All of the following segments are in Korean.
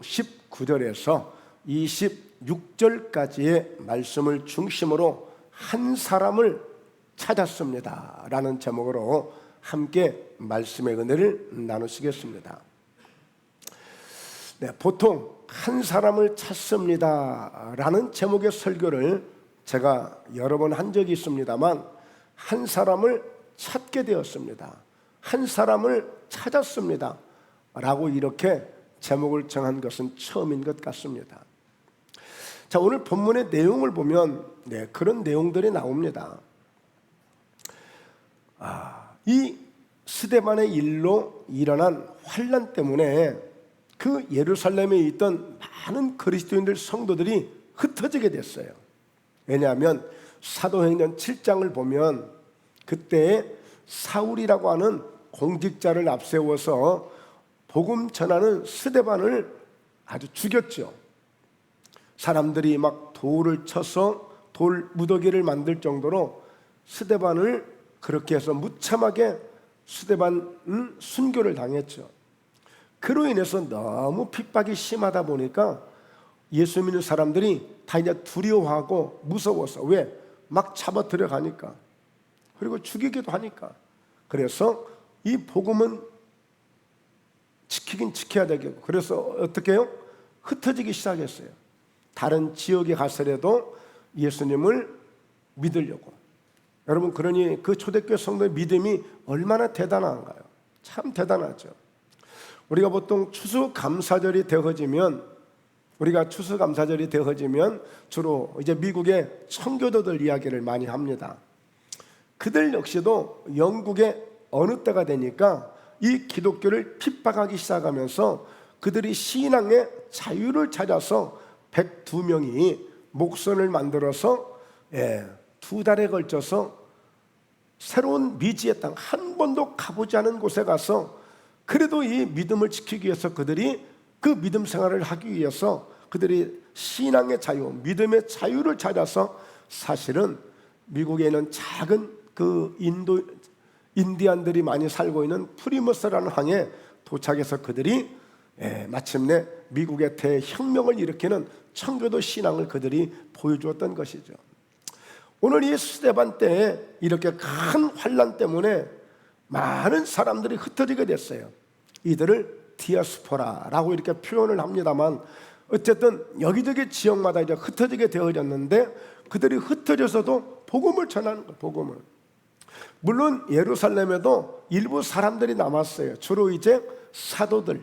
19절에서 26절까지의 말씀을 중심으로 한 사람을 찾았습니다 라는 제목으로 함께 말씀의 은혜를 나누시겠습니다. 보통 한 사람을 찾습니다 라는 제목의 설교를 제가 여러 번 한 적이 있습니다만, 한 사람을 찾게 되었습니다, 한 사람을 찾았습니다 라고 이렇게 제목을 정한 것은 처음인 것 같습니다. 자, 오늘 본문의 내용을 보면 그런 내용들이 나옵니다. 이 스데반의 일로 일어난 환난 때문에 그 예루살렘에 있던 많은 그리스도인들 성도들이 흩어지게 됐어요. 왜냐하면 사도행전 7장을 보면 그때 사울이라고 하는 공직자를 앞세워서 복음 전하는 스데반을 아주 죽였죠. 사람들이 막 돌을 쳐서 돌 무더기를 만들 정도로 스데반을 그렇게 해서 무참하게 스데반은 순교를 당했죠. 그로 인해서 너무 핍박이 심하다 보니까 예수 믿는 사람들이 다 이제 두려워하고 무서워서, 왜? 막 잡아 들어가니까, 그리고 죽이기도 하니까. 그래서 이 복음은 지키긴 지켜야 되겠고, 그래서 어떻게 해요? 흩어지기 시작했어요. 다른 지역에 가서라도 예수님을 믿으려고. 여러분, 그러니 그 초대교회 성도의 믿음이 얼마나 대단한가요? 참 대단하죠. 우리가 보통 추수감사절이 되어지면 주로 이제 미국의 청교도들 이야기를 많이 합니다. 그들 역시도 영국의 어느 때가 되니까 이 기독교를 핍박하기 시작하면서 그들이 신앙의 자유를 찾아서 102명이 목선을 만들어서 2달에 걸쳐서 새로운 미지의 땅, 한 번도 가보지 않은 곳에 가서 그래도 이 믿음을 지키기 위해서 그들이 그 믿음 생활을 하기 위해서 그들이 신앙의 자유, 믿음의 자유를 찾아서, 사실은 미국에 있는 작은 그 인디안들이 많이 살고 있는 프리머스라는 항에 도착해서 그들이 마침내 미국의 대혁명을 일으키는 청교도 신앙을 그들이 보여주었던 것이죠. 오늘 이 스데반 때에 이렇게 큰 환난 때문에 많은 사람들이 흩어지게 됐어요. 이들을 디아스포라라고 이렇게 표현을 합니다만, 어쨌든 여기저기 지역마다 이제 흩어지게 되어졌는데, 그들이 흩어져서도 복음을 전하는 거예요. 복음을. 물론 예루살렘에도 일부 사람들이 남았어요. 주로 이제 사도들,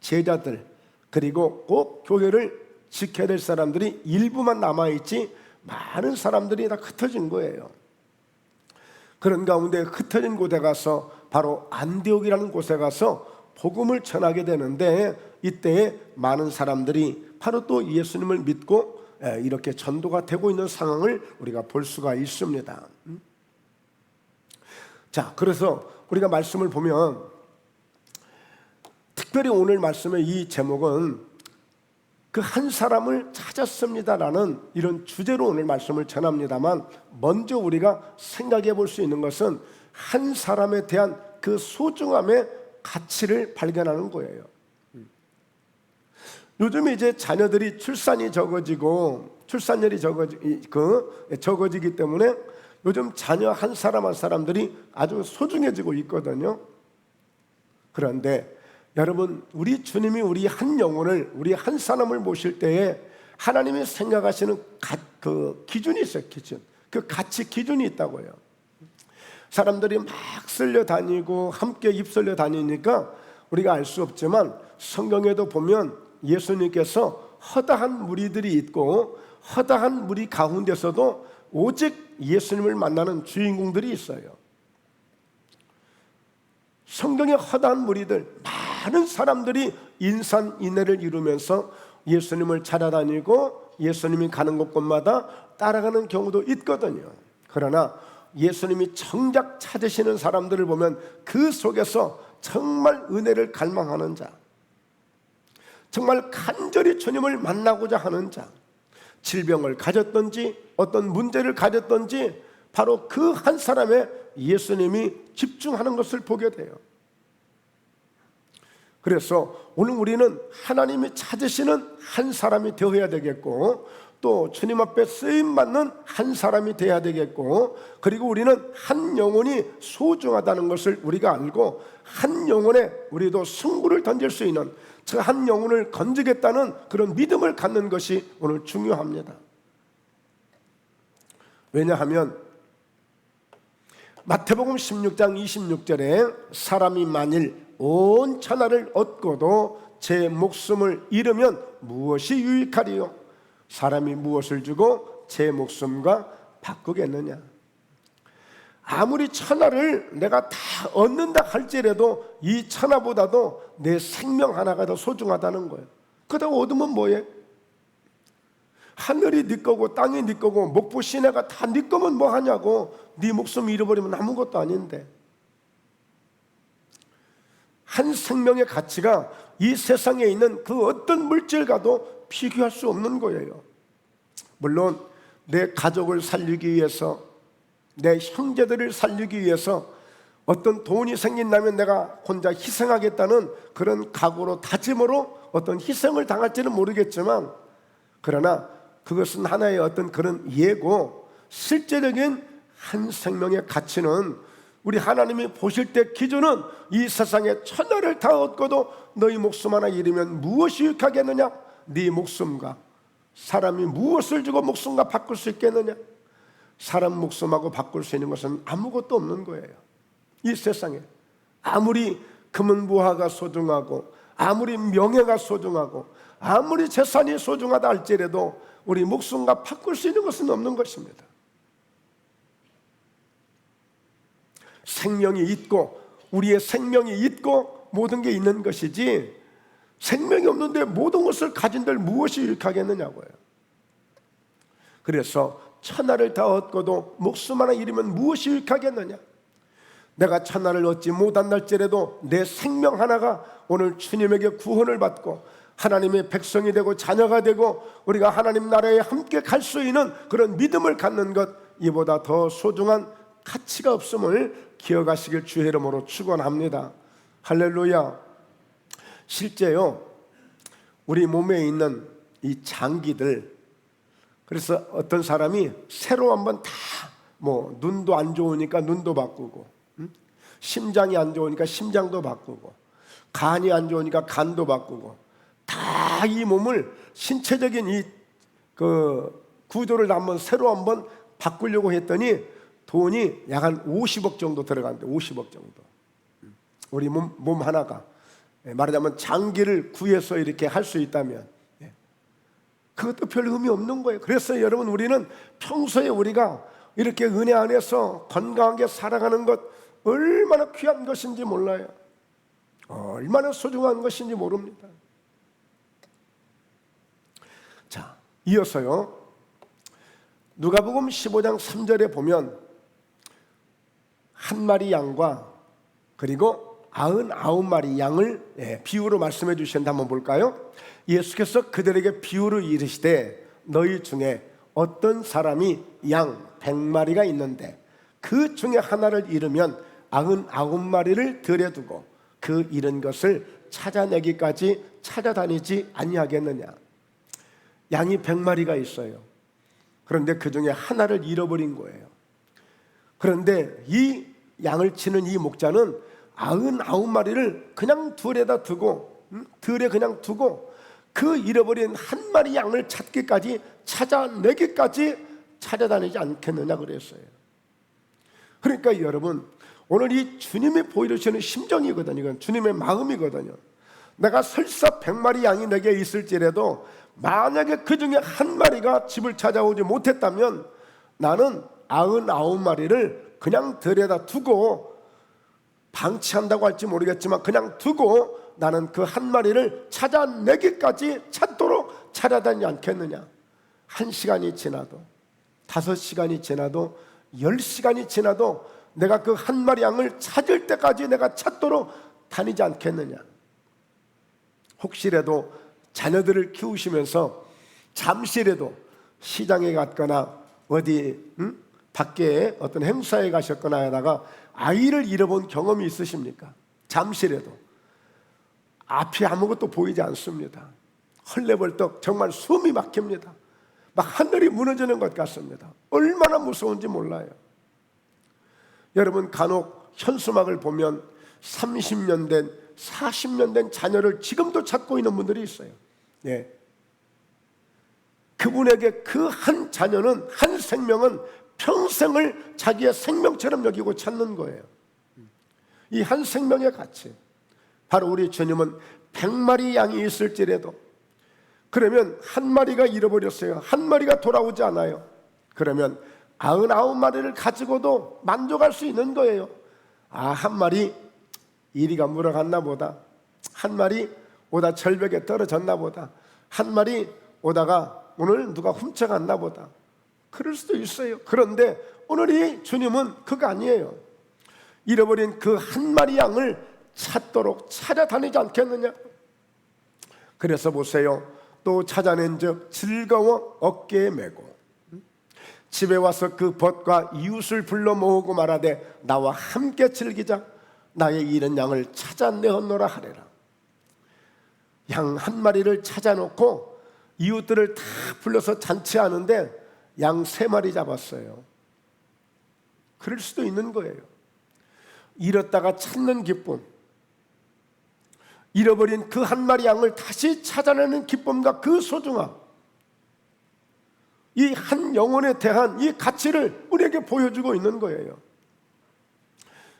제자들, 그리고 꼭 교회를 지켜야 될 사람들이 일부만 남아있지, 많은 사람들이 다 흩어진 거예요. 그런 가운데 흩어진 곳에 가서 바로 안디옥이라는 곳에 가서 복음을 전하게 되는데, 이때에 많은 사람들이 바로 또 예수님을 믿고 이렇게 전도가 되고 있는 상황을 우리가 볼 수가 있습니다. 자, 그래서 우리가 말씀을 보면 특별히 오늘 말씀의 이 제목은 그 한 사람을 찾았습니다라는 이런 주제로 오늘 말씀을 전합니다만, 먼저 우리가 생각해 볼 수 있는 것은 한 사람에 대한 그 소중함의 가치를 발견하는 거예요. 요즘 이제 자녀들이 출산이 적어지고 출산율이 적어지기 때문에 요즘 자녀 한 사람 한 사람들이 아주 소중해지고 있거든요. 그런데 여러분, 우리 주님이 우리 한 영혼을, 우리 한 사람을 모실 때에 하나님이 생각하시는 그 기준이 있어요. 기준. 그 가치 기준이 있다고요. 사람들이 막 쓸려다니고 함께 입쓸려 다니니까 우리가 알 수 없지만, 성경에도 보면 예수님께서 허다한 무리들이 있고 허다한 무리 가운데서도 오직 예수님을 만나는 주인공들이 있어요. 성경의 허다한 무리들, 많은 사람들이 인산인해를 이루면서 예수님을 찾아다니고 예수님이 가는 곳곳마다 따라가는 경우도 있거든요. 그러나 예수님이 정작 찾으시는 사람들을 보면 그 속에서 정말 은혜를 갈망하는 자, 정말 간절히 주님을 만나고자 하는 자, 질병을 가졌던지 어떤 문제를 가졌던지 바로 그 한 사람의 예수님이 집중하는 것을 보게 돼요. 그래서 오늘 우리는 하나님이 찾으시는 한 사람이 되어야 되겠고, 또 주님 앞에 쓰임받는 한 사람이 되어야 되겠고, 그리고 우리는 한 영혼이 소중하다는 것을 우리가 알고 한 영혼에 우리도 승부를 던질 수 있는, 저 한 영혼을 건지겠다는 그런 믿음을 갖는 것이 오늘 중요합니다. 왜냐하면 마태복음 16장 26절에 사람이 만일 온 천하를 얻고도 제 목숨을 잃으면 무엇이 유익하리요? 사람이 무엇을 주고 제 목숨과 바꾸겠느냐? 아무리 천하를 내가 다 얻는다 할지라도 이 천하보다도 내 생명 하나가 더 소중하다는 거예요. 그러다가 얻으면 뭐해? 하늘이 네 거고 땅이 네 거고 목포 시내가 다 네 거면 뭐 하냐고. 네 목숨 잃어버리면 아무것도 아닌데. 한 생명의 가치가 이 세상에 있는 그 어떤 물질과도 비교할 수 없는 거예요. 물론 내 가족을 살리기 위해서, 내 형제들을 살리기 위해서 어떤 돈이 생긴다면 내가 혼자 희생하겠다는 그런 각오로, 다짐으로 어떤 희생을 당할지는 모르겠지만, 그러나 그것은 하나의 어떤 그런 예고, 실제적인 한 생명의 가치는 우리 하나님이 보실 때 기준은 이 세상에 천하를 다 얻고도 너희 목숨 하나 잃으면 무엇이 유익하겠느냐? 네 목숨과 사람이 무엇을 주고 목숨과 바꿀 수 있겠느냐? 사람 목숨하고 바꿀 수 있는 것은 아무것도 없는 거예요. 이 세상에 아무리 금은부화가 소중하고 아무리 명예가 소중하고 아무리 재산이 소중하다 할지라도 우리 목숨과 바꿀 수 있는 것은 없는 것입니다. 생명이 있고 우리의 생명이 있고 모든 게 있는 것이지, 생명이 없는데 모든 것을 가진들 무엇이 유익하겠느냐고요. 그래서 천하를 다 얻고도 목숨 하나 잃으면 무엇이 유익하겠느냐? 내가 천하를 얻지 못한날지라도 내 생명 하나가 오늘 주님에게 구원을 받고 하나님의 백성이 되고 자녀가 되고 우리가 하나님 나라에 함께 갈 수 있는 그런 믿음을 갖는 것, 이보다 더 소중한 가치가 없음을 기억하시길 주의 이름으로 축원합니다. 할렐루야. 실제요, 우리 몸에 있는 이 장기들, 그래서 어떤 사람이 새로 한번 다 눈도 안 좋으니까 눈도 바꾸고, 심장이 안 좋으니까 심장도 바꾸고, 간이 안 좋으니까 간도 바꾸고, 다 이 몸을 신체적인 이 구조를 새로 한번 바꾸려고 했더니 돈이 약 한 50억 정도 들어가는데, 50억 정도. 우리 몸 하나가 말하자면 장기를 구해서 이렇게 할 수 있다면 그것도 별 의미 없는 거예요. 그래서 여러분, 우리는 평소에 우리가 이렇게 은혜 안에서 건강하게 살아가는 것 얼마나 귀한 것인지 몰라요. 얼마나 소중한 것인지 모릅니다. 자, 이어서요, 누가복음 15장 3절에 보면 한 마리 양과 그리고 99마리 양을 비유로 말씀해 주셨는데 한번 볼까요? 예수께서 그들에게 비유를 이르시되 너희 중에 어떤 사람이 양 100마리가 있는데 그 중에 하나를 잃으면 99마리를 들여두고 그 잃은 것을 찾아내기까지 찾아다니지 아니하겠느냐? 양이 100마리가 있어요. 그런데 그 중에 하나를 잃어버린 거예요. 그런데 이 양을 치는 이 목자는 99마리를 그냥 들에다 두고, 들에 그냥 두고 그 잃어버린 한 마리 양을 찾기까지, 찾아내기까지 찾아다니지 않겠느냐 그랬어요. 그러니까 여러분, 오늘 이 주님이 보여주시는 심정이거든요. 이건 주님의 마음이거든요. 내가 설사 100마리 양이 내게 있을지라도 만약에 그 중에 한 마리가 집을 찾아오지 못했다면 나는 99마리를 그냥 들에다 두고, 방치한다고 할지 모르겠지만 그냥 두고 나는 그 한 마리를 찾아내기까지 찾도록 찾아다니지 않겠느냐? 1시간이 지나도 5시간이 지나도 10시간이 지나도 내가 그 한 마리 양을 찾을 때까지 내가 찾도록 다니지 않겠느냐? 혹시라도 자녀들을 키우시면서 잠시라도 시장에 갔거나 어디 밖에 어떤 행사에 가셨거나 하다가 아이를 잃어본 경험이 있으십니까? 잠시라도 앞이 아무것도 보이지 않습니다. 헐레벌떡 정말 숨이 막힙니다. 막 하늘이 무너지는 것 같습니다. 얼마나 무서운지 몰라요. 여러분, 간혹 현수막을 보면 30년 된 40년 된 자녀를 지금도 찾고 있는 분들이 있어요. 예. 그분에게 그 한 자녀는, 한 생명은 평생을 자기의 생명처럼 여기고 찾는 거예요. 이 한 생명의 가치, 바로 우리 주님은 100마리 양이 있을지라도, 그러면 한 마리가 잃어버렸어요. 한 마리가 돌아오지 않아요. 그러면 99마리를 가지고도 만족할 수 있는 거예요. 한 마리 이리가 물어갔나 보다, 한 마리 오다 절벽에 떨어졌나 보다, 한 마리 오다가 오늘 누가 훔쳐갔나 보다, 그럴 수도 있어요. 그런데 오늘 이 주님은 그거 아니에요. 잃어버린 그 한 마리 양을 찾도록 찾아다니지 않겠느냐. 그래서 보세요. 또 찾아낸 즉 즐거워 어깨에 메고 집에 와서 그 벗과 이웃을 불러 모으고 말하되 나와 함께 즐기자. 나의 잃은 양을 찾아내었노라 하리라. 양 한 마리를 찾아놓고 이웃들을 다 불러서 잔치하는데 양 3마리 잡았어요. 그럴 수도 있는 거예요. 잃었다가 찾는 기쁨, 잃어버린 그 한 마리 양을 다시 찾아내는 기쁨과 그 소중함, 이 한 영혼에 대한 이 가치를 우리에게 보여주고 있는 거예요.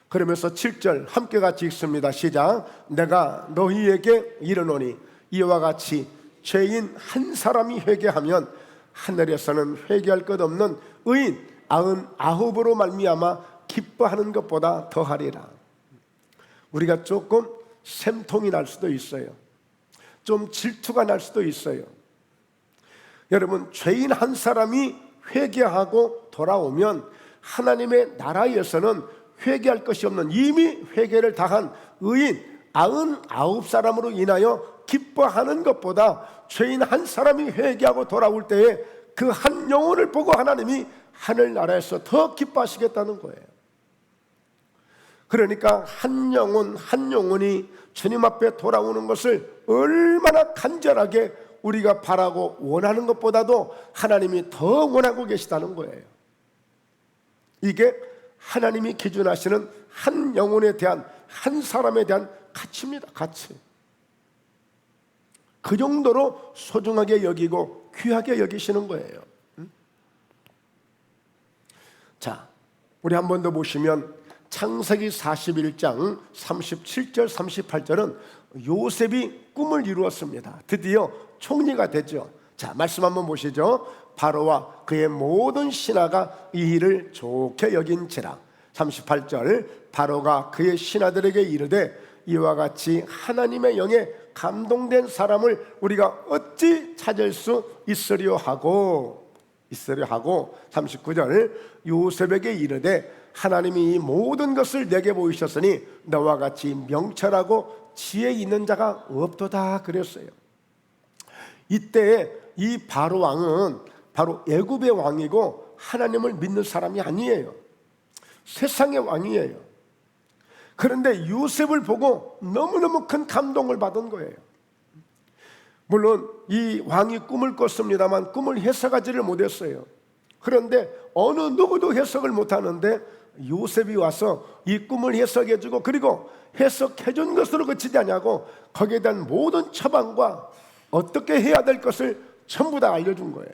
그러면서 7절 함께 같이 읽습니다. 시작. 내가 너희에게 이르노니 이와 같이 죄인 한 사람이 회개하면 하늘에서는 회개할 것 없는 의인 99으로 말미암아 기뻐하는 것보다 더하리라. 우리가 조금 샘통이 날 수도 있어요. 좀 질투가 날 수도 있어요. 여러분, 죄인 한 사람이 회개하고 돌아오면 하나님의 나라에서는 회개할 것이 없는, 이미 회개를 다한 의인 99사람으로 인하여 기뻐하는 것보다 죄인 한 사람이 회개하고 돌아올 때에 그 한 영혼을 보고 하나님이 하늘나라에서 더 기뻐하시겠다는 거예요. 그러니까 한 영혼 한 영혼이 주님 앞에 돌아오는 것을 얼마나 간절하게 우리가 바라고 원하는 것보다도 하나님이 더 원하고 계시다는 거예요. 이게 하나님이 기준하시는 한 영혼에 대한, 한 사람에 대한 가치입니다. 가치. 그 정도로 소중하게 여기고 귀하게 여기시는 거예요. 자, 우리 한 번 더 보시면 창세기 41장 37절 38절은 요셉이 꿈을 이루었습니다. 드디어 총리가 됐죠. 자, 말씀 한번 보시죠. 바로와 그의 모든 신하가 이 일을 좋게 여긴지라. 38절 바로가 그의 신하들에게 이르되 이와 같이 하나님의 영에 감동된 사람을 우리가 어찌 찾을 수 있으려 하고 39절 요셉에게 이르되 하나님이 이 모든 것을 내게 보이셨으니 너와 같이 명철하고 지혜 있는 자가 없도다 그랬어요. 이때 이 바로 왕은 바로 애굽의 왕이고 하나님을 믿는 사람이 아니에요. 세상의 왕이에요. 그런데 요셉을 보고 너무너무 큰 감동을 받은 거예요. 물론 이 왕이 꿈을 꿨습니다만 꿈을 해석하지를 못했어요. 그런데 어느 누구도 해석을 못하는데 요셉이 와서 이 꿈을 해석해주고, 그리고 해석해준 것으로 그치지 않냐고 거기에 대한 모든 처방과 어떻게 해야 될 것을 전부 다 알려준 거예요.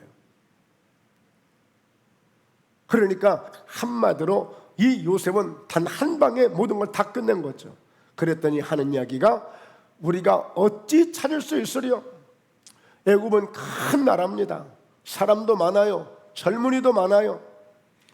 그러니까 한마디로 이 요셉은 단 한 방에 모든 걸 다 끝낸 거죠. 그랬더니 하는 이야기가 우리가 어찌 찾을 수 있으려? 애굽은 큰 나라입니다. 사람도 많아요. 젊은이도 많아요.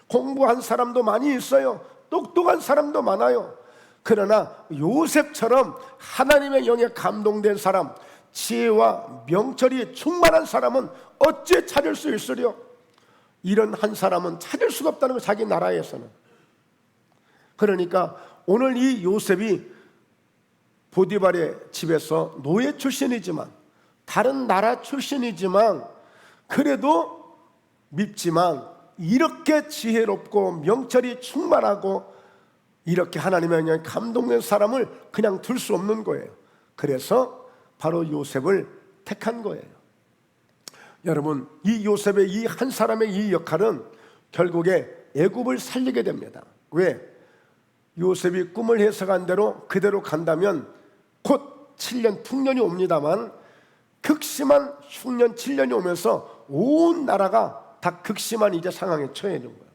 공부한 사람도 많이 있어요. 똑똑한 사람도 많아요. 그러나 요셉처럼 하나님의 영에 감동된 사람, 지혜와 명철이 충만한 사람은 어찌 찾을 수 있으려? 이런 한 사람은 찾을 수가 없다는 거, 자기 나라에서는. 그러니까 오늘 이 요셉이 보디발의 집에서 노예 출신이지만, 다른 나라 출신이지만, 그래도 밉지만 이렇게 지혜롭고 명철이 충만하고 이렇게 하나님의 영향에 감동된 사람을 그냥 둘 수 없는 거예요. 그래서 바로 요셉을 택한 거예요. 여러분, 이 요셉의 이 한 사람의 이 역할은 결국에 애굽을 살리게 됩니다. 왜? 요셉이 꿈을 해석한 대로 그대로 간다면 곧 7년 풍년이 옵니다만, 극심한 흉년 7년이 오면서 온 나라가 다 극심한 이제 상황에 처해 있는 거예요.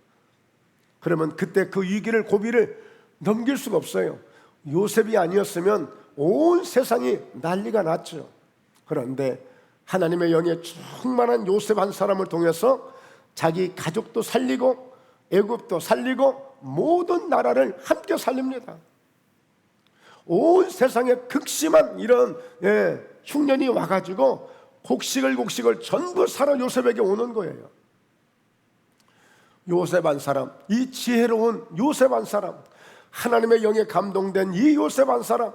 그러면 그때 그 위기를, 고비를 넘길 수가 없어요. 요셉이 아니었으면 온 세상이 난리가 났죠. 그런데 하나님의 영에 충만한 요셉 한 사람을 통해서 자기 가족도 살리고 애굽도 살리고 모든 나라를 함께 살립니다. 온 세상에 극심한 이런 흉년이 와가지고 곡식을 전부 사러 요셉에게 오는 거예요. 요셉 한 사람, 이 지혜로운 요셉 한 사람, 하나님의 영에 감동된 이 요셉 한 사람,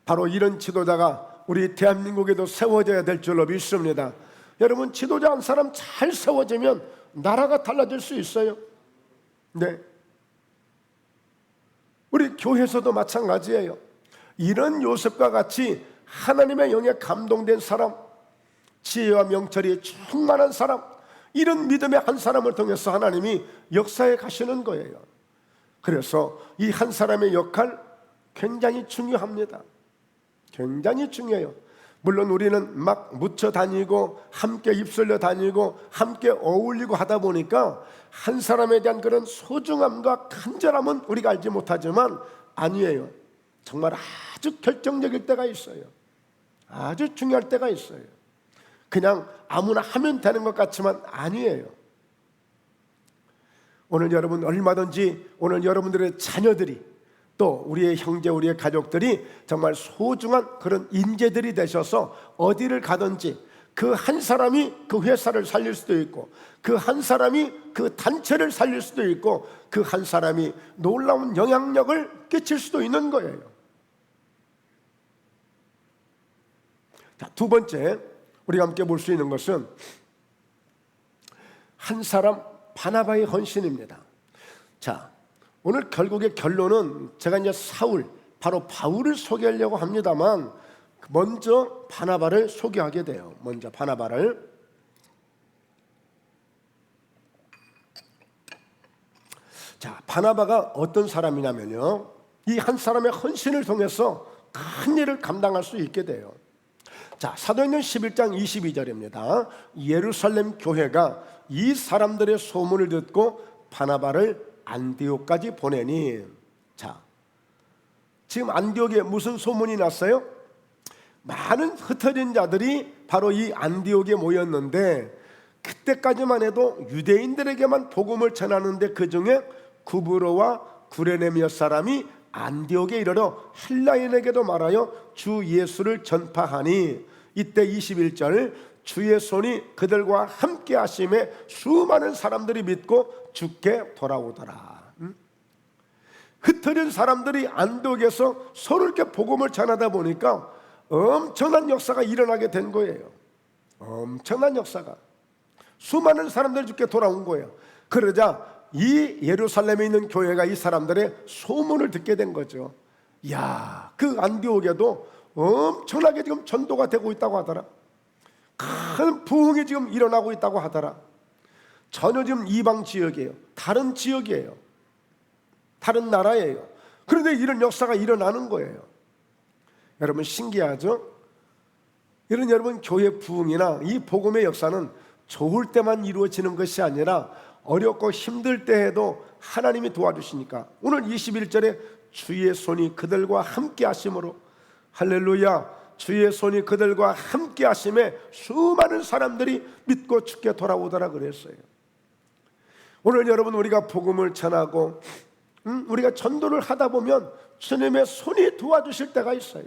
바로 이런 지도자가 우리 대한민국에도 세워져야 될 줄로 믿습니다. 여러분, 지도자 한 사람 잘 세워지면 나라가 달라질 수 있어요. 네, 우리 교회에서도 마찬가지예요. 이런 요셉과 같이 하나님의 영에 감동된 사람, 지혜와 명철이 충만한 사람, 이런 믿음의 한 사람을 통해서 하나님이 역사에 가시는 거예요. 그래서 이 한 사람의 역할 굉장히 중요합니다. 굉장히 중요해요. 물론 우리는 막 묻혀 다니고 함께 입술려 다니고 함께 어울리고 하다 보니까 한 사람에 대한 그런 소중함과 간절함은 우리가 알지 못하지만, 아니에요. 정말 아주 결정적일 때가 있어요. 아주 중요할 때가 있어요. 그냥 아무나 하면 되는 것 같지만 아니에요. 오늘 여러분, 얼마든지 오늘 여러분들의 자녀들이, 또 우리의 형제, 우리의 가족들이 정말 소중한 그런 인재들이 되셔서 어디를 가든지 그 한 사람이 그 회사를 살릴 수도 있고, 그 한 사람이 그 단체를 살릴 수도 있고, 그 한 사람이 놀라운 영향력을 끼칠 수도 있는 거예요. 자, 두 번째 우리가 함께 볼 수 있는 것은 한 사람 바나바의 헌신입니다. 자, 오늘 결국의 결론은 제가 이제 사울, 바로 바울을 소개하려고 합니다만, 먼저 바나바를 소개하게 돼요. 먼저 바나바를. 자, 바나바가 어떤 사람이냐면요, 이 한 사람의 헌신을 통해서 큰 일을 감당할 수 있게 돼요. 자, 사도행전 11장 22절입니다. 예루살렘 교회가 이 사람들의 소문을 듣고 바나바를 안디옥까지 보내니, 자, 지금 안디옥에 무슨 소문이 났어요? 많은 흩어진 자들이 바로 이 안디옥에 모였는데, 그때까지만 해도 유대인들에게만 복음을 전하는데 그 중에 구브로와 구레네 몇 사람이 안디옥에 이르러 헬라인에게도 말하여 주 예수를 전파하니, 이때 21절, 주의 손이 그들과 함께 하심에 수많은 사람들이 믿고 주께 돌아오더라. 흩어진 사람들이 안디옥에서 서로 이렇게 복음을 전하다 보니까 엄청난 역사가 일어나게 된 거예요. 엄청난 역사가. 수많은 사람들이 주께 돌아온 거예요. 그러자 이 예루살렘에 있는 교회가 이 사람들의 소문을 듣게 된 거죠. 야, 그 안디옥에도 엄청나게 지금 전도가 되고 있다고 하더라. 큰 부흥이 지금 일어나고 있다고 하더라. 전혀 지금 이방 지역이에요. 다른 지역이에요. 다른 나라예요. 그런데 이런 역사가 일어나는 거예요. 여러분, 신기하죠? 이런 여러분, 교회 부흥이나 이 복음의 역사는 좋을 때만 이루어지는 것이 아니라 어렵고 힘들 때에도 하나님이 도와주시니까, 오늘 21절에 주의 손이 그들과 함께 하심으로, 할렐루야, 주의 손이 그들과 함께 하심에 수많은 사람들이 믿고 주께 돌아오더라 그랬어요. 오늘 여러분, 우리가 복음을 전하고 우리가 전도를 하다 보면 주님의 손이 도와주실 때가 있어요.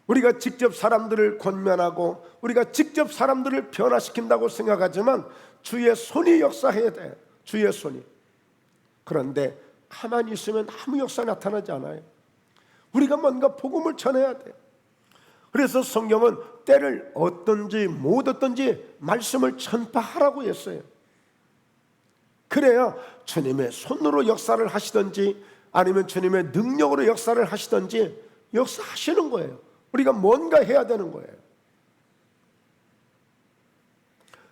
우리가 직접 사람들을 권면하고 우리가 직접 사람들을 변화시킨다고 생각하지만 주의 손이 역사해야 돼요. 주의 손이. 그런데 가만히 있으면 아무 역사 나타나지 않아요. 우리가 뭔가 복음을 전해야 돼요. 그래서 성경은 때를 얻든지 못 얻든지 말씀을 전파하라고 했어요. 그래야 주님의 손으로 역사를 하시든지 아니면 주님의 능력으로 역사를 하시든지 역사하시는 거예요. 우리가 뭔가 해야 되는 거예요.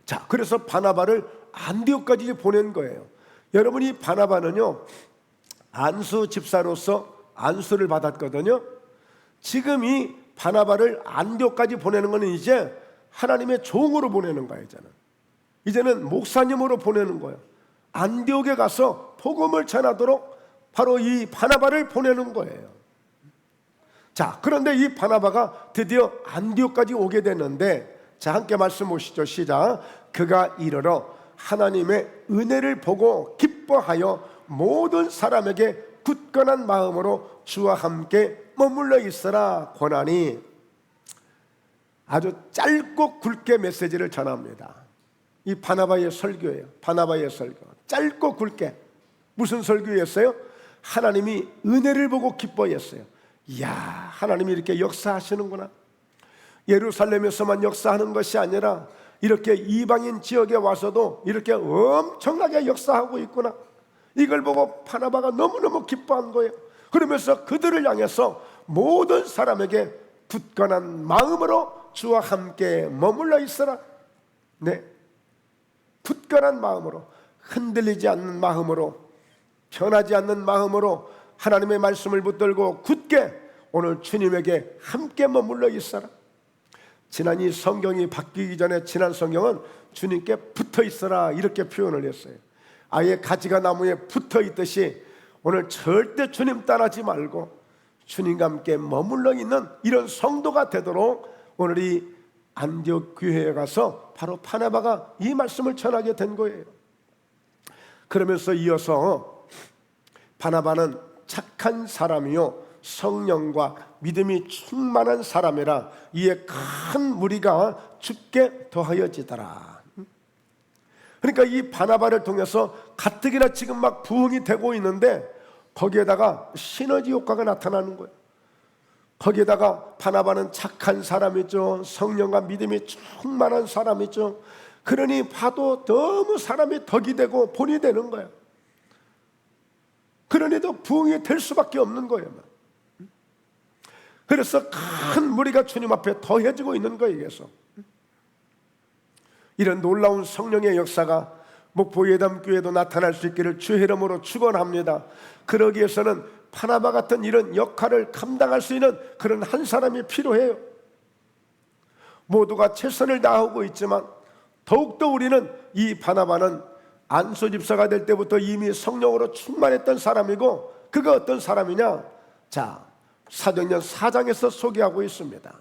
자, 그래서 바나바를 안디옥까지 보낸 거예요. 여러분, 이 바나바는요, 안수 집사로서 안수를 받았거든요. 지금 이 바나바를 안디옥까지 보내는 것은 이제 하나님의 종으로 보내는 거예요. 이제는 목사님으로 보내는 거예요. 안디옥에 가서 복음을 전하도록 바로 이 바나바를 보내는 거예요. 자, 그런데 이 바나바가 드디어 안디옥까지 오게 됐는데, 자, 함께 말씀 보시죠. 시작. 그가 이르러 하나님의 은혜를 보고 기뻐하여 모든 사람에게 굳건한 마음으로 주와 함께 머물러 있으라 권하니. 아주 짧고 굵게 메시지를 전합니다. 이 바나바의 설교예요. 바나바의 설교. 짧고 굵게. 무슨 설교였어요? 하나님이 은혜를 보고 기뻐했어요. 이야, 하나님이 이렇게 역사하시는구나. 예루살렘에서만 역사하는 것이 아니라 이렇게 이방인 지역에 와서도 이렇게 엄청나게 역사하고 있구나. 이걸 보고 바나바가 너무너무 기뻐한 거예요. 그러면서 그들을 향해서 모든 사람에게 굳건한 마음으로 주와 함께 머물러 있어라. 네, 굳건한 마음으로, 흔들리지 않는 마음으로, 변하지 않는 마음으로 하나님의 말씀을 붙들고 굳게 오늘 주님에게 함께 머물러 있어라. 지난 이 성경이 바뀌기 전에 지난 성경은 주님께 붙어 있어라 이렇게 표현을 했어요. 아예 가지가 나무에 붙어 있듯이 오늘 절대 주님 따라하지 말고 주님과 함께 머물러 있는 이런 성도가 되도록 오늘 이 안디옥 교회에 가서 바로 바나바가 이 말씀을 전하게 된 거예요. 그러면서 이어서 바나바는 착한 사람이요 성령과 믿음이 충만한 사람이라 이에 큰 무리가 죽게 더하여지더라. 그러니까 이 바나바를 통해서 가뜩이나 지금 막 부흥이 되고 있는데 거기에다가 시너지 효과가 나타나는 거예요. 거기에다가 바나바는 착한 사람이죠. 성령과 믿음이 충만한 사람이죠. 그러니 봐도 너무 사람이 덕이 되고 본이 되는 거예요. 그러니 더 부흥이 될 수밖에 없는 거예요. 그래서 큰 무리가 주님 앞에 더해지고 있는 거예요. 그래서 이런 놀라운 성령의 역사가 목포예담교회도 나타날 수 있기를 주의 이름으로 축원합니다. 그러기 위해서는 바나바 같은 이런 역할을 감당할 수 있는 그런 한 사람이 필요해요. 모두가 최선을 다하고 있지만 더욱더 우리는 이 바나바는 안수 집사가 될 때부터 이미 성령으로 충만했던 사람이고, 그가 어떤 사람이냐? 자, 사도행전 4장에서 소개하고 있습니다.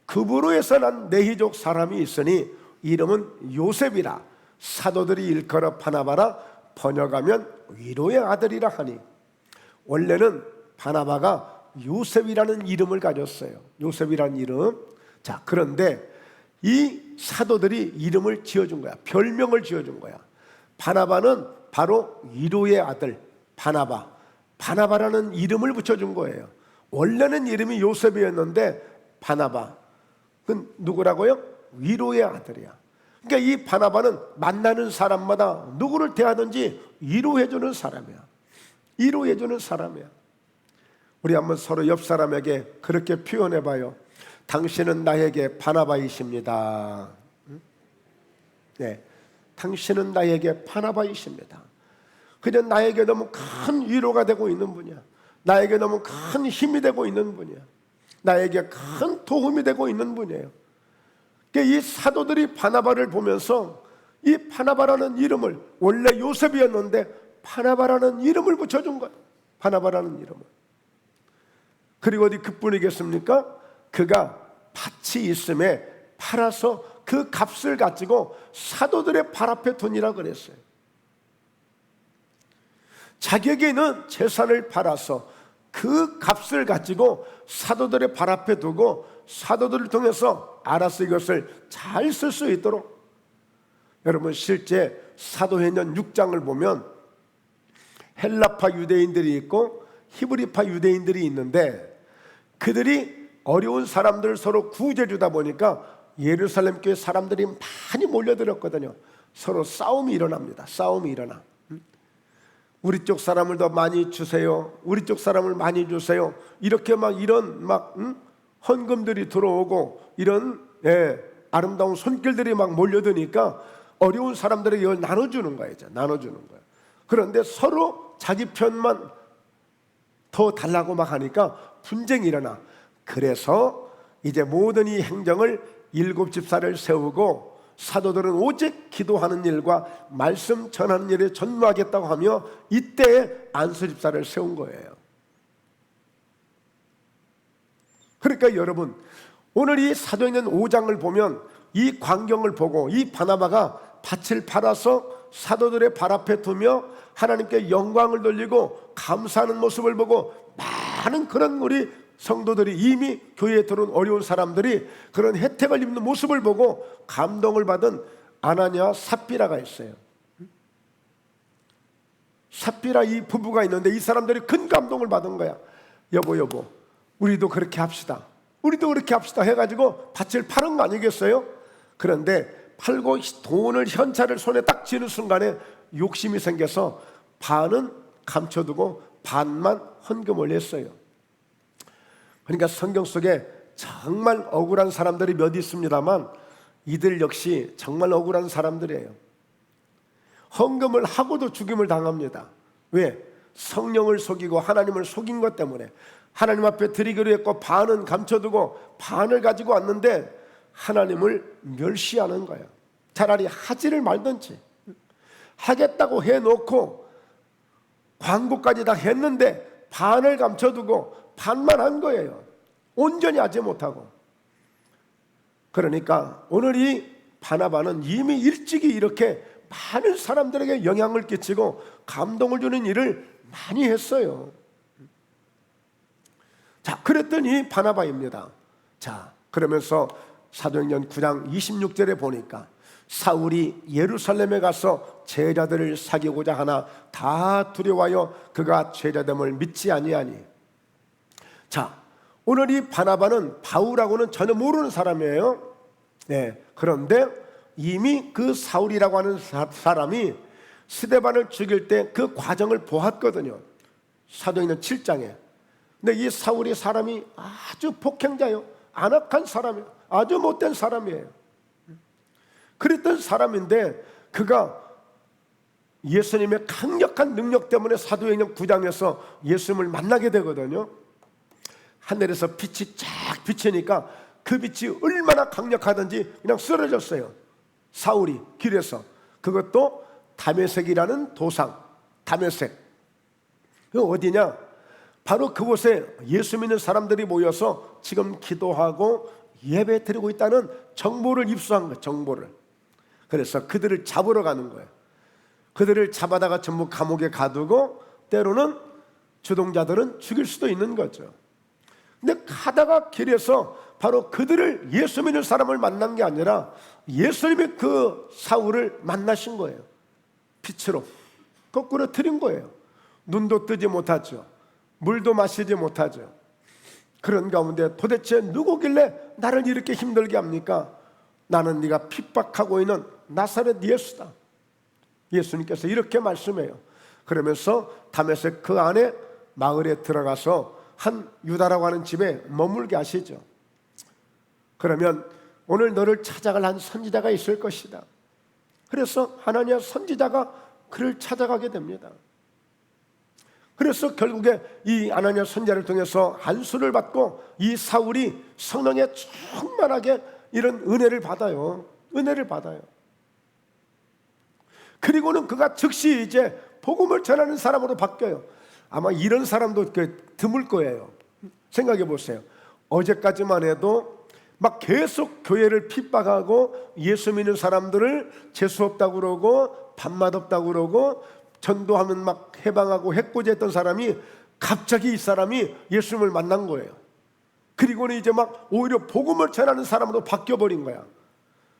그브로에서 난 네히족 사람이 있으니 이름은 요셉이라. 사도들이 일컬어 바나바라 번역하면 위로의 아들이라 하니. 원래는 바나바가 요셉이라는 이름을 가졌어요. 요셉이라는 이름. 자, 그런데 이 사도들이 이름을 지어준 거야. 별명을 지어준 거야. 바나바는 바로 위로의 아들 바나바. 바나바라는 이름을 붙여준 거예요. 원래는 이름이 요셉이었는데 바나바. 그건 누구라고요? 위로의 아들이야. 그러니까 이 바나바는 만나는 사람마다 누구를 대하든지 위로해주는 사람이야. 위로해주는 사람이야. 우리 한번 서로 옆 사람에게 그렇게 표현해봐요. 당신은 나에게 바나바이십니다. 네, 당신은 나에게 바나바이십니다. 그냥 나에게 너무 큰 위로가 되고 있는 분이야. 나에게 너무 큰 힘이 되고 있는 분이야. 나에게 큰 도움이 되고 있는 분이에요. 이 사도들이 바나바를 보면서 이 바나바라는 이름을, 원래 요셉이었는데 바나바라는 이름을 붙여준 거예요. 바나바라는 이름을. 그리고 어디 그뿐이겠습니까? 그가 밭이 있음에 팔아서 그 값을 가지고 사도들의 발 앞에 두니라 그랬어요. 자기에게 있는 재산을 팔아서 그 값을 가지고 사도들의 발 앞에 두고 사도들을 통해서 알아서 이것을 잘 쓸 수 있도록. 여러분, 실제 사도행전 6장을 보면 헬라파 유대인들이 있고 히브리파 유대인들이 있는데 그들이 어려운 사람들을 서로 구제해 주다 보니까 예루살렘 교회 사람들이 많이 몰려들었거든요. 서로 싸움이 일어납니다. 싸움이 일어나. 우리 쪽 사람을 더 많이 주세요. 우리 쪽 사람을 많이 주세요. 이렇게 막 이런 막 헌금들이 들어오고 이런 아름다운 손길들이 막 몰려드니까 어려운 사람들에게 이걸 나눠주는 거예요. 나눠주는 거예요. 그런데 서로 자기 편만 더 달라고 막 하니까 분쟁이 일어나. 그래서 이제 모든 이 행정을 7집사를 세우고 사도들은 오직 기도하는 일과 말씀 전하는 일에 전무하겠다고 하며 이때에 안수집사를 세운 거예요. 그러니까 여러분, 오늘 이 사도행전 5장을 보면 이 광경을 보고 이 바나바가 밭을 팔아서 사도들의 발 앞에 두며 하나님께 영광을 돌리고 감사하는 모습을 보고 많은 그런 우리 성도들이, 이미 교회에 들어온 어려운 사람들이 그런 혜택을 입는 모습을 보고 감동을 받은 아나니아와 삽비라가 있어요. 삽비라 이 부부가 있는데 이 사람들이 큰 감동을 받은 거야. 여보 우리도 그렇게 합시다, 우리도 그렇게 합시다 해가지고 밭을 파는 거 아니겠어요? 그런데 팔고 돈을, 현찰을 손에 딱 쥐는 순간에 욕심이 생겨서 반은 감춰두고 반만 헌금을 했어요. 그러니까 성경 속에 정말 억울한 사람들이 몇 있습니다만 이들 역시 정말 억울한 사람들이에요. 헌금을 하고도 죽임을 당합니다. 왜? 성령을 속이고 하나님을 속인 것 때문에. 하나님 앞에 드리기로 했고 반은 감춰두고 반을 가지고 왔는데 하나님을 멸시하는 거예요. 차라리 하지를 말든지. 하겠다고 해놓고 광고까지 다 했는데 반을 감춰두고 반만 한 거예요. 온전히 하지 못하고. 그러니까 오늘 이 바나바는 이미 일찍이 이렇게 많은 사람들에게 영향을 끼치고 감동을 주는 일을 많이 했어요. 자, 그랬더니 바나바입니다. 자, 그러면서 사도행전 9장 26절에 보니까 사울이 예루살렘에 가서 제자들을 사귀고자 하나 다 두려워하여 그가 제자됨을 믿지 아니하니. 자, 오늘 이 바나바는 바울하고는 전혀 모르는 사람이에요. 그런데 이미 그 사울이라고 하는 사람이 스데반을 죽일 때 그 과정을 보았거든요. 사도행전 7장에. 근데 이 사울이 사람이 아주 폭행자예요. 안악한 사람이에요. 아주 못된 사람이에요. 그랬던 사람인데 그가 예수님의 강력한 능력 때문에 사도행전 9장에서 예수님을 만나게 되거든요. 하늘에서 빛이 쫙 비치니까 그 빛이 얼마나 강력하든지 그냥 쓰러졌어요. 사울이 길에서. 그것도 다메섹이라는 도상. 다메섹. 그 어디냐? 바로 그곳에 예수 믿는 사람들이 모여서 지금 기도하고 예배 드리고 있다는 정보를 입수한 거예요. 정보를. 그래서 그들을 잡으러 가는 거예요. 그들을 잡아다가 전부 감옥에 가두고 때로는 주동자들은 죽일 수도 있는 거죠. 근데 가다가 길에서 바로 그들을, 예수 믿는 사람을 만난 게 아니라 예수님이 그 사울을 만나신 거예요. 빛으로 거꾸로 틀린 거예요. 눈도 뜨지 못하죠. 물도 마시지 못하죠. 그런 가운데 도대체 누구길래 나를 이렇게 힘들게 합니까? 나는 네가 핍박하고 있는 나사렛 예수다. 예수님께서 이렇게 말씀해요. 그러면서 다메섹 그 안에 마을에 들어가서 한 유다라고 하는 집에 머물게 하시죠. 그러면 오늘 너를 찾아갈 한 선지자가 있을 것이다. 그래서 하나니아 선지자가 그를 찾아가게 됩니다. 그래서 결국에 이 아나니아 선지자를 통해서 안수를 받고 이 사울이 성령에 충만하게 이런 은혜를 받아요. 은혜를 받아요. 그리고는 그가 즉시 이제 복음을 전하는 사람으로 바뀌어요. 아마 이런 사람도 드물 거예요. 생각해 보세요. 어제까지만 해도 막 계속 교회를 핍박하고 예수 믿는 사람들을 재수 없다고 그러고 밥맛 없다고 그러고 전도하면 막 해방하고 해코지했던 사람이 갑자기 이 사람이 예수님을 만난 거예요. 그리고는 이제 막 오히려 복음을 전하는 사람으로 바뀌어버린 거야.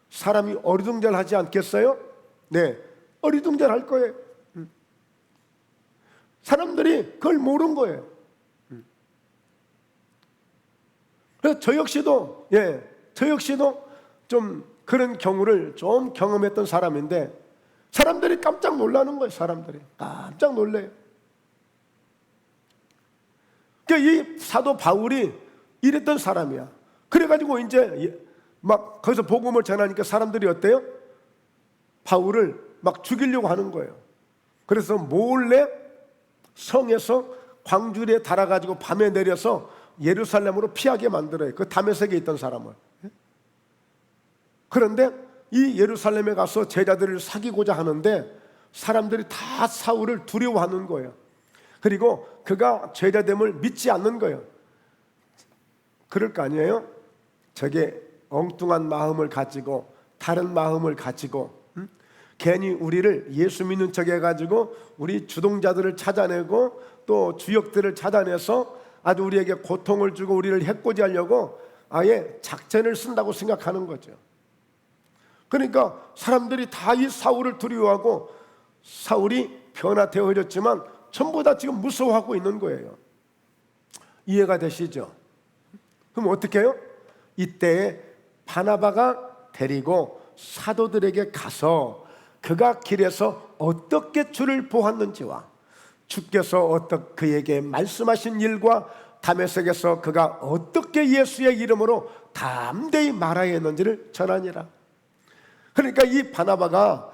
사람이 어리둥절하지 않겠어요? 네, 어리둥절할 거예요. 사람들이 그걸 모르는 거예요. 그래서 저 역시도 좀 그런 경우를 좀 경험했던 사람인데 사람들이 깜짝 놀라는 거예요. 사람들이 깜짝 놀래요. 그러니까 이 사도 바울이 이랬던 사람이야. 그래가지고 이제 막 거기서 복음을 전하니까 사람들이 어때요? 바울을 막 죽이려고 하는 거예요. 그래서 몰래 성에서 광주리에 달아가지고 밤에 내려서 예루살렘으로 피하게 만들어요. 그 다메섹에 있던 사람을. 그런데 이 예루살렘에 가서 제자들을 사귀고자 하는데 사람들이 다 사울을 두려워하는 거예요. 그리고 그가 제자됨을 믿지 않는 거예요. 그럴 거 아니에요? 저게 엉뚱한 마음을 가지고 다른 마음을 가지고 괜히 우리를 예수 믿는 척 해가지고 우리 주동자들을 찾아내고 또 주역들을 찾아내서 아주 우리에게 고통을 주고 우리를 해코지하려고 아예 작전을 쓴다고 생각하는 거죠. 그러니까 사람들이 다 이 사울을 두려워하고 사울이 변화되어졌지만 전부 다 지금 무서워하고 있는 거예요. 이해가 되시죠? 그럼 어떻게 해요? 이때에 바나바가 데리고 사도들에게 가서 그가 길에서 어떻게 주를 보았는지와 주께서 그에게 말씀하신 일과 다메섹에서 그가 어떻게 예수의 이름으로 담대히 말하여 했는지를 전하니라. 그러니까 이 바나바가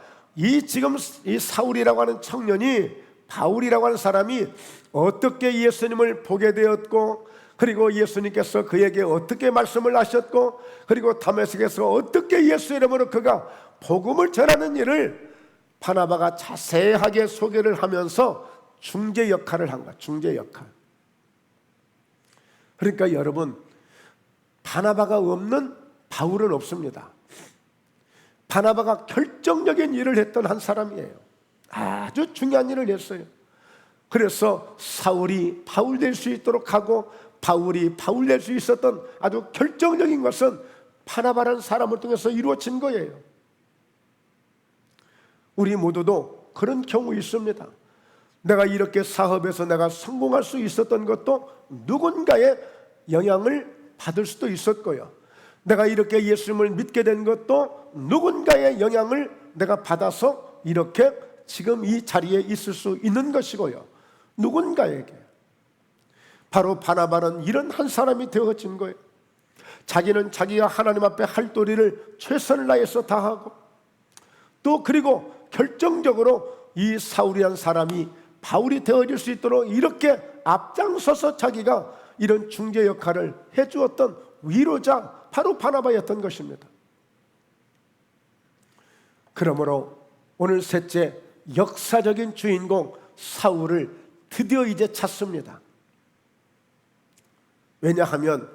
지금 이 사울이라고 하는 청년이 바울이라고 하는 사람이 어떻게 예수님을 보게 되었고 그리고 예수님께서 그에게 어떻게 말씀을 하셨고 그리고 다메섹에서 어떻게 예수 이름으로 그가 복음을 전하는 일을 바나바가 자세하게 소개를 하면서 중재 역할을 한 거야. 중재 역할. 그러니까 여러분, 바나바가 없는 바울은 없습니다. 바나바가 결정적인 일을 했던 한 사람이에요. 아주 중요한 일을 했어요. 그래서 사울이 바울 될 수 있도록 하고 바울이 바울 될 수 있었던 아주 결정적인 것은 바나바라는 사람을 통해서 이루어진 거예요. 우리 모두도 그런 경우 있습니다. 내가 이렇게 사업에서 내가 성공할 수 있었던 것도 누군가의 영향을 받을 수도 있었고요. 내가 이렇게 예수님을 믿게 된 것도 누군가의 영향을 내가 받아서 이렇게 지금 이 자리에 있을 수 있는 것이고요. 누군가에게. 바로 바나바는 이런 한 사람이 되어진 거예요. 자기는 자기가 하나님 앞에 할 도리를 최선을 다해서 다하고 또 그리고 결정적으로 이 사울이란 사람이 바울이 되어질 수 있도록 이렇게 앞장서서 자기가 이런 중재 역할을 해주었던 위로자 바로 바나바였던 것입니다. 그러므로 오늘 셋째 역사적인 주인공 사울을 드디어 이제 찾습니다. 왜냐하면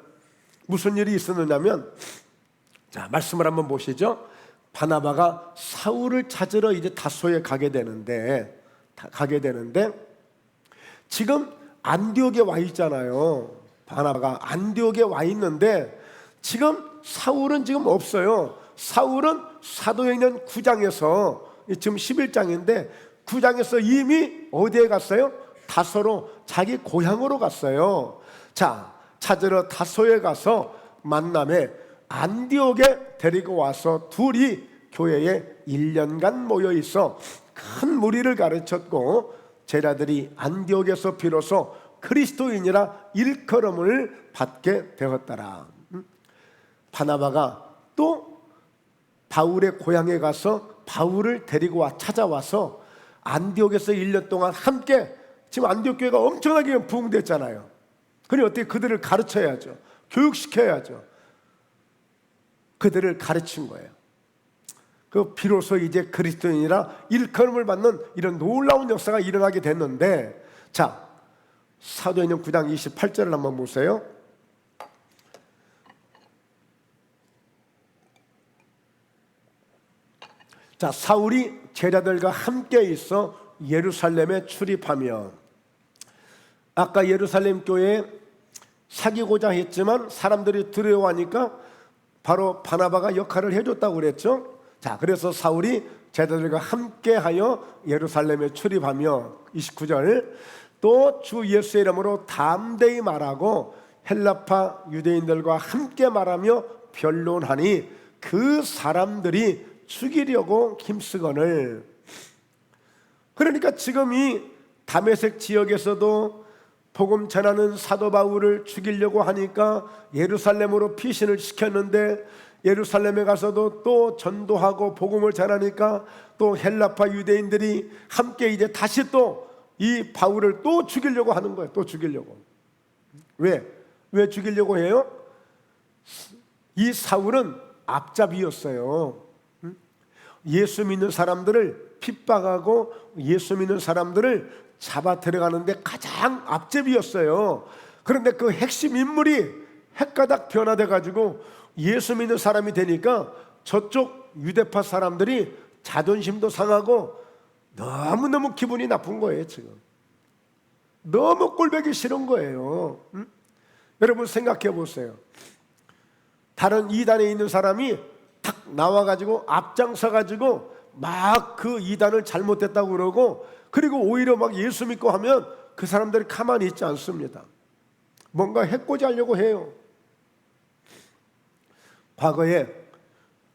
무슨 일이 있었느냐면 자 말씀을 한번 보시죠. 바나바가 사울을 찾으러 이제 다소에 가게 되는데 지금 안디옥에 와 있잖아요. 바나바가 안디옥에 와 있는데 지금 사울은 지금 없어요. 사울은 사도행전 9장에서 지금 11장인데 9장에서 이미 어디에 갔어요? 다소로 자기 고향으로 갔어요. 자 찾으러 다소에 가서 만남에 안디옥에 데리고 와서 둘이 교회에 1년간 모여 있어 큰 무리를 가르쳤고 제자들이 안디옥에서 비로소 그리스도인이라 일컬음을 받게 되었더라. 바나바가 또 바울의 고향에 가서 바울을 데리고 찾아와서 안디옥에서 1년 동안 함께 지금 안디옥 교회가 엄청나게 부흥됐잖아요. 그러니 어떻게 그들을 가르쳐야죠. 교육시켜야죠. 그들을 가르친 거예요. 그 비로소 이제 그리스도인이라 일컬음을 받는 이런 놀라운 역사가 일어나게 됐는데 자 사도행전 9장 28절을 한번 보세요. 자 사울이 제자들과 함께 있어 예루살렘에 출입하며 아까 예루살렘 교회에 사귀고자 했지만 사람들이 두려워하니까 바로 바나바가 역할을 해줬다고 그랬죠. 자 그래서 사울이 제자들과 함께하여 예루살렘에 출입하며 29절 또 주 예수의 이름으로 담대히 말하고 헬라파 유대인들과 함께 말하며 변론하니 그 사람들이 죽이려고 힘쓰거늘. 그러니까 지금 이 다메섹 지역에서도 복음 전하는 사도 바울을 죽이려고 하니까 예루살렘으로 피신을 시켰는데, 예루살렘에 가서도 또 전도하고 복음을 전하니까 또 헬라파 유대인들이 함께 이제 다시 또 이 바울을 또 죽이려고 하는 거예요. 또 죽이려고. 왜 죽이려고 해요? 이 사울은 앞잡이였어요. 예수 믿는 사람들을 핍박하고 예수 믿는 사람들을 잡아 들어가는데 가장 앞잡이였어요. 그런데 그 핵심 인물이 헷가닥 변화돼 가지고 예수 믿는 사람이 되니까 저쪽 유대파 사람들이 자존심도 상하고 너무너무 기분이 나쁜 거예요. 지금 너무 꼴보기 싫은 거예요. 여러분 생각해 보세요. 다른 이단에 있는 사람이 탁 나와가지고 앞장서가지고 막 그 이단을 잘못됐다고 그러고, 그리고 오히려 막 예수 믿고 하면 그 사람들이 가만히 있지 않습니다. 뭔가 해코지 하려고 해요. 과거에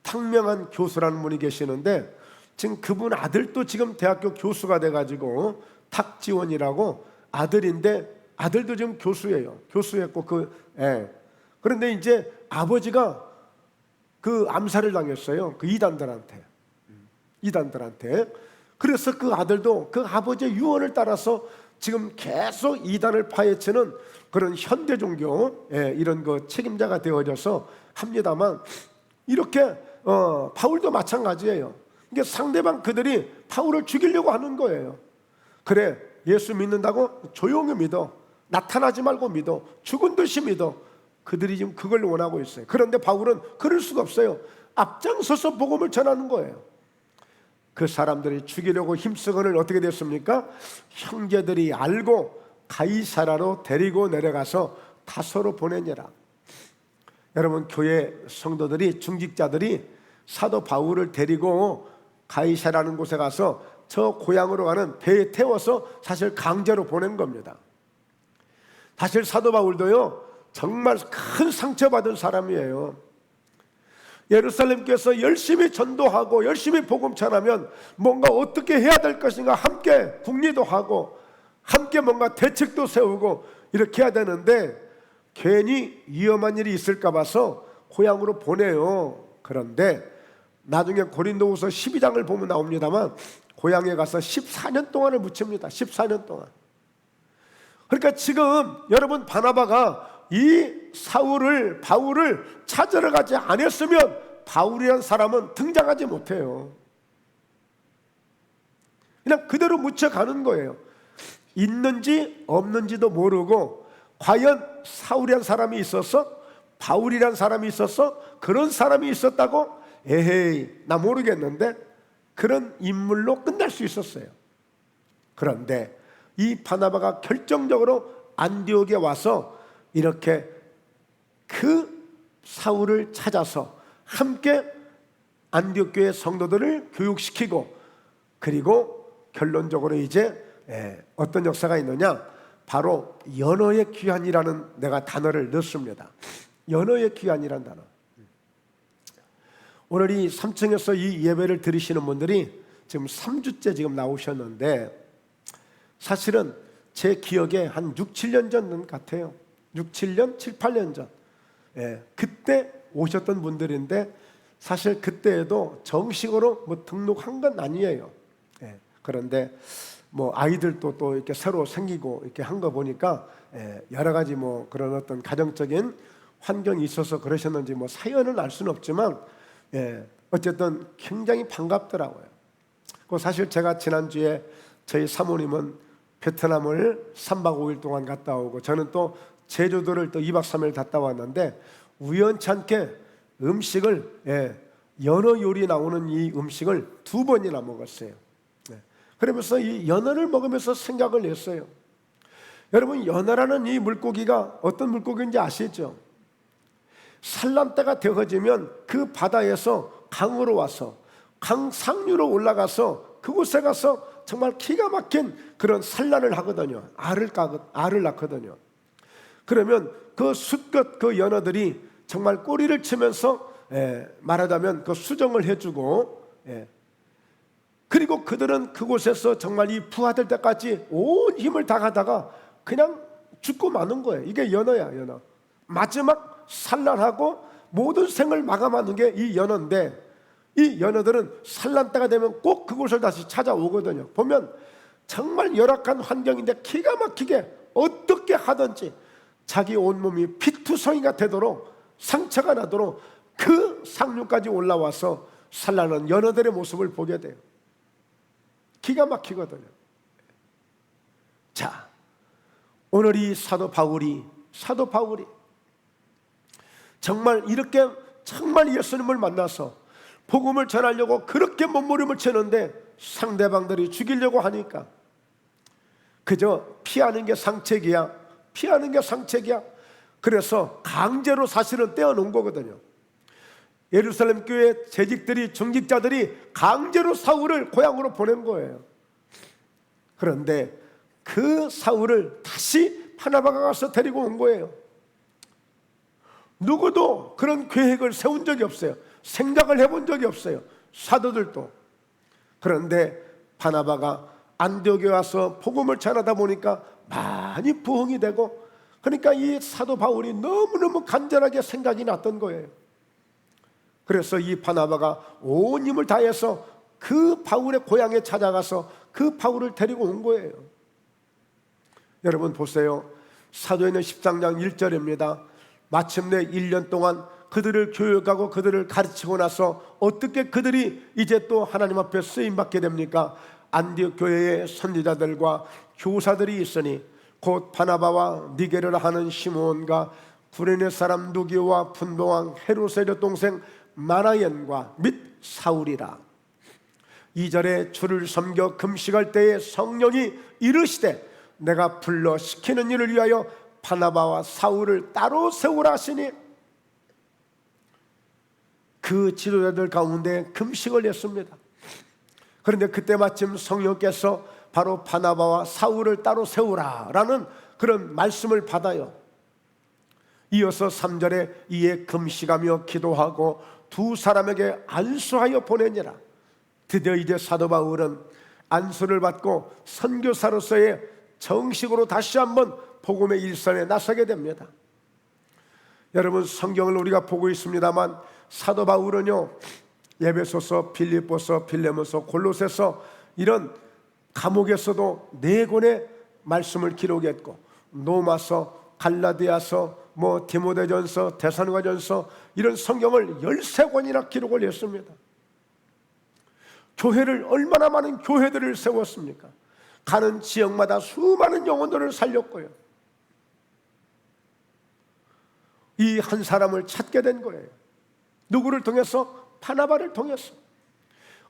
탁명한 교수라는 분이 계시는데, 지금 그분 아들도 지금 대학교 교수가 돼가지고, 탁지원이라고 아들인데, 아들도 지금 교수예요. 교수했고 그런데 이제 아버지가 그 암살을 당했어요. 그 이단들한테. 그래서 그 아들도 그 아버지의 유언을 따라서 지금 계속 이단을 파헤치는 그런 현대 종교 이런 그 책임자가 되어져서 합니다만, 이렇게 바울도 마찬가지예요. 이게 상대방 그들이 바울을 죽이려고 하는 거예요. 그래, 예수 믿는다고 조용히 믿어. 나타나지 말고 믿어. 죽은 듯이 믿어. 그들이 지금 그걸 원하고 있어요. 그런데 바울은 그럴 수가 없어요. 앞장서서 복음을 전하는 거예요. 그 사람들이 죽이려고 힘쓰고는 어떻게 됐습니까? 형제들이 알고 가이사라로 데리고 내려가서 다소로 보내니라. 여러분, 교회 성도들이, 중직자들이 사도 바울을 데리고 가이사라는 곳에 가서 저 고향으로 가는 배에 태워서 사실 강제로 보낸 겁니다. 사실 사도 바울도요, 정말 큰 상처받은 사람이에요. 예루살렘 교회에서 열심히 전도하고 열심히 복음 전하면 뭔가 어떻게 해야 될 것인가 함께 궁리도 하고 함께 뭔가 대책도 세우고 이렇게 해야 되는데, 괜히 위험한 일이 있을까 봐서 고향으로 보내요. 그런데 나중에 고린도후서 12장을 보면 나옵니다만, 고향에 가서 14년 동안을 묻힙니다. 14년 동안. 그러니까 지금 여러분, 바나바가 이 바울을 찾으러 가지 않았으면 바울이라는 사람은 등장하지 못해요. 그냥 그대로 묻혀가는 거예요. 있는지 없는지도 모르고, 과연 사울이라는 사람이 있었어? 바울이라는 사람이 있었어? 그런 사람이 있었다고? 에헤이, 나 모르겠는데, 그런 인물로 끝날 수 있었어요. 그런데 이 바나바가 결정적으로 안디옥에 와서 이렇게 그 사울을 찾아서 함께 안디옥 교회 성도들을 교육시키고, 그리고 결론적으로 이제 어떤 역사가 있느냐, 바로 연호의 귀환이라는 내가 단어를 넣습니다. 연호의 귀환이라는 단어. 오늘 이 3층에서 이 예배를 들으시는 분들이 지금 3주째 지금 나오셨는데, 사실은 제 기억에 한 6, 7년 전 같아요. 6, 7년, 7, 8년 전. 그때 오셨던 분들인데, 사실 그때에도 정식으로 뭐 등록한 건 아니에요. 그런데 뭐 아이들도 또 이렇게 새로 생기고 이렇게 한 거 보니까 여러 가지 뭐 그런 어떤 가정적인 환경이 있어서 그러셨는지 뭐 사연은 알 수는 없지만, 어쨌든 굉장히 반갑더라고요. 사실 제가 지난주에 저희 사모님은 베트남을 3박 5일 동안 갔다 오고, 저는 또 제주도를 또 2박 3일 갔다 왔는데, 우연치 않게 음식을 연어 요리 나오는 이 음식을 2번이나 먹었어요. 그러면서 이 연어를 먹으면서 생각을 했어요. 여러분, 연어라는 이 물고기가 어떤 물고기인지 아시죠? 산란때가 되어지면 그 바다에서 강으로 와서 강 상류로 올라가서 그곳에 가서 정말 기가 막힌 그런 산란을 하거든요. 알을 낳거든요. 그러면 그 수컷 그 연어들이 정말 꼬리를 치면서 말하자면 그 수정을 해주고, 그리고 그들은 그곳에서 정말 이 부화될 때까지 온 힘을 다하다가 그냥 죽고 마는 거예요. 이게 연어야, 연어. 마지막 산란하고 모든 생을 마감하는 게 이 연어인데, 이 연어들은 산란 때가 되면 꼭 그곳을 다시 찾아오거든요. 보면 정말 열악한 환경인데 기가 막히게 어떻게 하든지 자기 온몸이 피투성이가 되도록, 상처가 나도록 그 상류까지 올라와서 산란하는 연어들의 모습을 보게 돼요. 기가 막히거든요. 자, 오늘 이 사도 바울이 정말 이렇게 정말 예수님을 만나서 복음을 전하려고 그렇게 몸부림을 치는데 상대방들이 죽이려고 하니까 그저 피하는 게 상책이야. 그래서 강제로 사실은 떼어놓은 거거든요. 예루살렘 교회 재직들이, 중직자들이 강제로 사울을 고향으로 보낸 거예요. 그런데 그 사울을 다시 바나바가 가서 데리고 온 거예요. 누구도 그런 계획을 세운 적이 없어요. 생각을 해본 적이 없어요. 사도들도. 그런데 바나바가 안디옥에 와서 복음을 전하다 보니까 많이 부흥이 되고, 그러니까 이 사도 바울이 너무너무 간절하게 생각이 났던 거예요. 그래서 이 바나바가 온 힘을 다해서 그 바울의 고향에 찾아가서 그 바울을 데리고 온 거예요. 여러분 보세요. 사도행전 10장 1절입니다. 마침내 1년 동안 그들을 교육하고 그들을 가르치고 나서 어떻게 그들이 이제 또 하나님 앞에 쓰임받게 됩니까? 안디옥 교회의 선지자들과 교사들이 있으니 곧 바나바와 니게르라 하는 시므온과 구레네 사람 누기와 분봉왕 헤로세의 동생 마나연과 및 사울이라. 2절에 주를 섬겨 금식할 때에 성령이 이르시되 내가 불러 시키는 일을 위하여 바나바와 사울을 따로 세우라 하시니 그 지도자들 가운데 금식을 했습니다. 그런데 그때 마침 성령께서 바로 바나바와 사울을 따로 세우라라는 그런 말씀을 받아요. 이어서 3절에 이에 금식하며 기도하고 두 사람에게 안수하여 보내니라. 드디어 이제 사도 바울은 안수를 받고 선교사로서의 정식으로 다시 한번 복음의 일선에 나서게 됩니다. 여러분, 성경을 우리가 보고 있습니다만 사도 바울은요, 에베소서, 빌립보서, 빌레몬서, 골로새서 이런 감옥에서도 4권의 말씀을 기록했고, 로마서, 갈라디아서, 디모데전서, 데살로니가전서 이런 성경을 13권이나 기록을 했습니다. 교회를, 얼마나 많은 교회들을 세웠습니까? 가는 지역마다 수많은 영혼들을 살렸고요. 이 한 사람을 찾게 된 거예요. 누구를 통해서? 바나바를 통해서.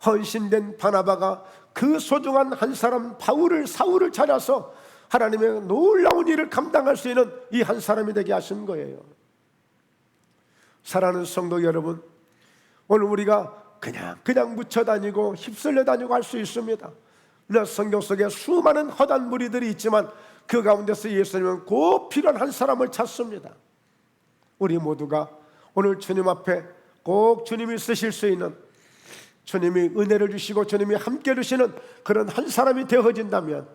헌신된 바나바가 그 소중한 한 사람 사울을 찾아서 하나님의 놀라운 일을 감당할 수 있는 이 한 사람이 되게 하신 거예요. 사랑하는 성도 여러분, 오늘 우리가 그냥 묻혀 다니고 휩쓸려 다니고 할 수 있습니다. 성경 속에 수많은 허단 무리들이 있지만 그 가운데서 예수님은 꼭 필요한 한 사람을 찾습니다. 우리 모두가 오늘 주님 앞에 꼭 주님이 쓰실 수 있는, 주님이 은혜를 주시고 주님이 함께 해주시는 그런 한 사람이 되어진다면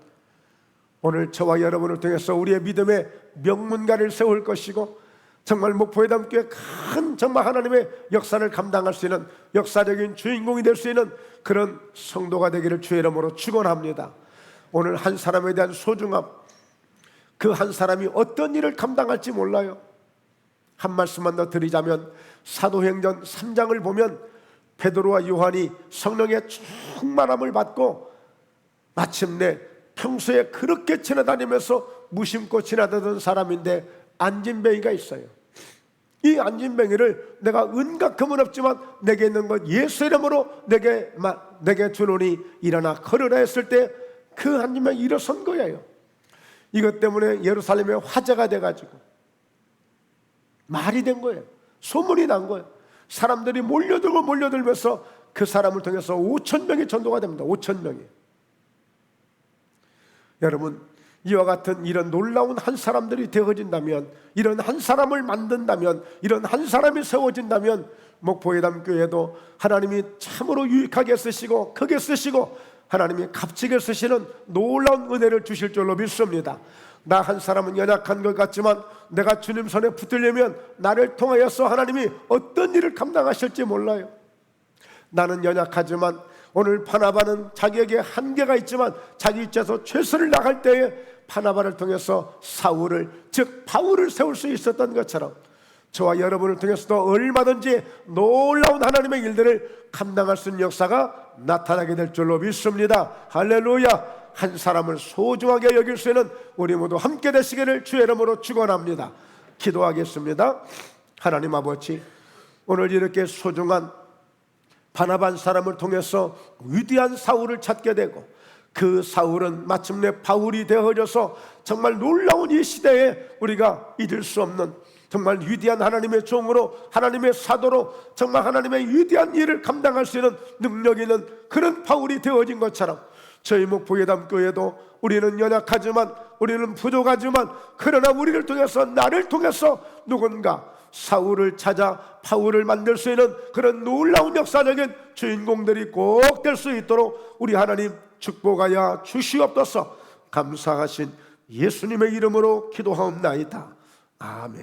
오늘 저와 여러분을 통해서 우리의 믿음의 명문가를 세울 것이고, 정말 목포의 담교회 큰 정말 하나님의 역사를 감당할 수 있는 역사적인 주인공이 될 수 있는 그런 성도가 되기를 주의 이름으로 축원합니다. 오늘 한 사람에 대한 소중함, 그 한 사람이 어떤 일을 감당할지 몰라요. 한 말씀만 더 드리자면 사도행전 3장을 보면 베드로와 요한이 성령의 충만함을 받고 마침내 평소에 그렇게 지나다니면서 무심코 지나다던 사람인데 안진뱅이가 있어요. 이 안진뱅이를 내가 은과 금은 없지만 내게 있는 것 예수 이름으로 내게 주노니 일어나 걸으라 했을 때 그 안진뱅이 일어선 거예요. 이것 때문에 예루살렘에 화제가 돼가지고 말이 된 거예요. 소문이 난 거예요. 사람들이 몰려들면서 그 사람을 통해서 5,000명이 전도가 됩니다. 5,000명이. 여러분, 이와 같은 이런 놀라운 한 사람들이 되어진다면, 이런 한 사람을 만든다면, 이런 한 사람이 세워진다면 목포의 담교회도 하나님이 참으로 유익하게 쓰시고 크게 쓰시고 하나님이 값지게 쓰시는 놀라운 은혜를 주실 줄로 믿습니다. 나 한 사람은 연약한 것 같지만 내가 주님 손에 붙들려면 나를 통하여서 하나님이 어떤 일을 감당하실지 몰라요. 나는 연약하지만 오늘 바나바는 자기에게 한계가 있지만 자기 입장에서 최선을 다할 때에 바나바를 통해서 사울을, 즉 바울을 세울 수 있었던 것처럼 저와 여러분을 통해서도 얼마든지 놀라운 하나님의 일들을 감당할 수 있는 역사가 나타나게 될 줄로 믿습니다. 할렐루야. 한 사람을 소중하게 여길 수 있는 우리 모두 함께 되시기를 주의 이름으로 축원합니다. 기도하겠습니다. 하나님 아버지, 오늘 이렇게 소중한 바나바 한 사람을 통해서 위대한 사울을 찾게 되고 그 사울은 마침내 바울이 되어져서 정말 놀라운 이 시대에 우리가 잊을 수 없는 정말 위대한 하나님의 종으로, 하나님의 사도로 정말 하나님의 위대한 일을 감당할 수 있는 능력 있는 그런 바울이 되어진 것처럼 저희 목포예담교회도 우리는 연약하지만, 우리는 부족하지만, 그러나 우리를 통해서, 나를 통해서 누군가 사울을 찾아 바울을 만들 수 있는 그런 놀라운 역사적인 주인공들이 꼭 될 수 있도록 우리 하나님 축복하여 주시옵소서. 감사하신 예수님의 이름으로 기도하옵나이다. 아멘.